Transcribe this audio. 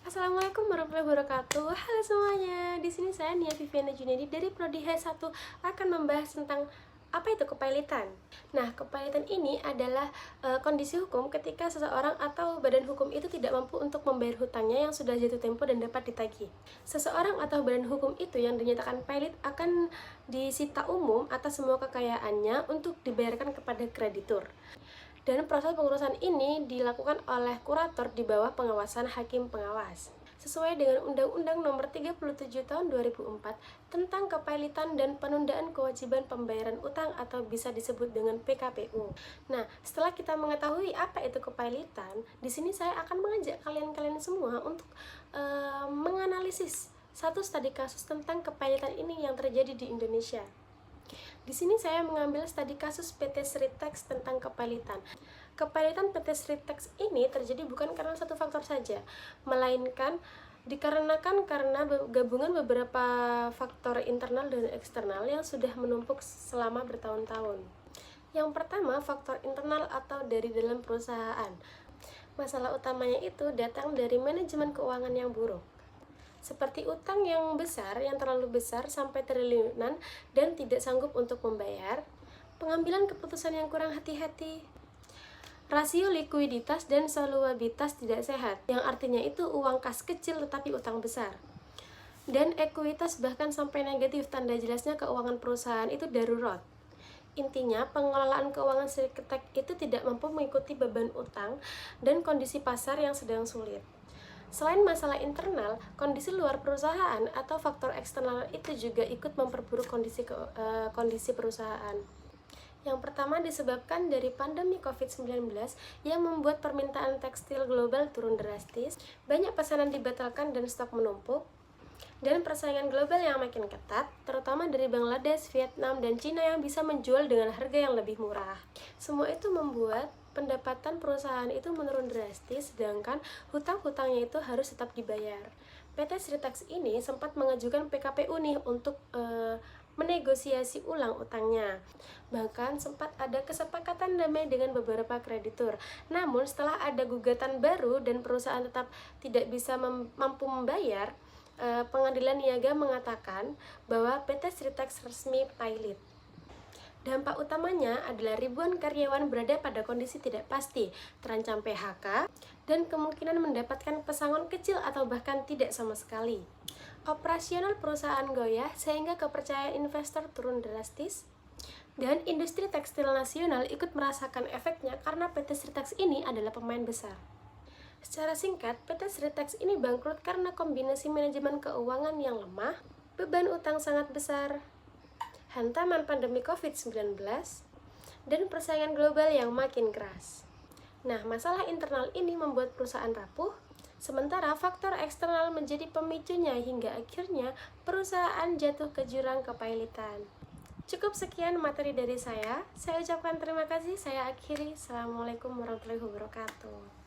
Assalamualaikum warahmatullahi wabarakatuh. Halo semuanya. Di sini saya Nia Viviana Junedi dari Prodi H1 akan membahas tentang apa itu kepailitan. Nah, kepailitan ini adalah kondisi hukum ketika seseorang atau badan hukum itu tidak mampu untuk membayar hutangnya yang sudah jatuh tempo dan dapat ditagih. Seseorang atau badan hukum itu yang dinyatakan pailit akan disita umum atas semua kekayaannya untuk dibayarkan kepada kreditur. Dan proses pengurusan ini dilakukan oleh kurator di bawah pengawasan hakim pengawas. Sesuai dengan Undang-Undang Nomor 37 Tahun 2004 tentang kepailitan dan penundaan kewajiban pembayaran utang atau bisa disebut dengan PKPU. Nah, setelah kita mengetahui apa itu kepailitan, di sini saya akan mengajak kalian semua untuk menganalisis satu studi kasus tentang kepailitan ini yang terjadi di Indonesia. Di sini saya mengambil studi kasus PT Sritex tentang kepailitan. Kepailitan PT Sritex ini terjadi bukan karena satu faktor saja, melainkan dikarenakan karena gabungan beberapa faktor internal dan eksternal yang sudah menumpuk selama bertahun-tahun. Yang pertama, faktor internal atau dari dalam perusahaan. Masalah utamanya itu datang dari manajemen keuangan yang buruk, seperti utang yang besar, yang terlalu besar sampai triliunan dan tidak sanggup untuk membayar, pengambilan keputusan yang kurang hati-hati, rasio likuiditas dan solubilitas tidak sehat, yang artinya itu uang kas kecil tetapi utang besar, dan ekuitas bahkan sampai negatif, tanda jelasnya keuangan perusahaan itu darurat. Intinya, pengelolaan keuangan Sritex itu tidak mampu mengikuti beban utang dan kondisi pasar yang sedang sulit. Selain masalah internal, kondisi luar perusahaan atau faktor eksternal itu juga ikut memperburuk kondisi perusahaan. Yang pertama disebabkan dari pandemi COVID-19 yang membuat permintaan tekstil global turun drastis, banyak pesanan dibatalkan dan stok menumpuk, dan persaingan global yang makin ketat, terutama dari Bangladesh, Vietnam, dan Cina yang bisa menjual dengan harga yang lebih murah. Semua itu membuat pendapatan perusahaan itu menurun drastis, sedangkan hutang-hutangnya itu harus tetap dibayar. PT Sritex ini sempat mengajukan PKPU nih untuk menegosiasi ulang utangnya. Bahkan sempat ada kesepakatan damai dengan beberapa kreditur. Namun setelah ada gugatan baru dan perusahaan tetap tidak bisa mampu membayar, Pengadilan Niaga mengatakan bahwa PT Sritex resmi pailit. Dampak utamanya adalah ribuan karyawan berada pada kondisi tidak pasti, terancam PHK, dan kemungkinan mendapatkan pesangon kecil atau bahkan tidak sama sekali. Operasional perusahaan goyah sehingga kepercayaan investor turun drastis, dan industri tekstil nasional ikut merasakan efeknya karena PT Sritex ini adalah pemain besar. Secara singkat, PT Sritex ini bangkrut karena kombinasi manajemen keuangan yang lemah, beban utang sangat besar, hantaman pandemi COVID-19, dan persaingan global yang makin keras. Nah, masalah internal ini membuat perusahaan rapuh, sementara faktor eksternal menjadi pemicunya hingga akhirnya perusahaan jatuh ke jurang kepailitan. Cukup sekian materi dari saya ucapkan terima kasih, saya akhiri. Assalamualaikum warahmatullahi wabarakatuh.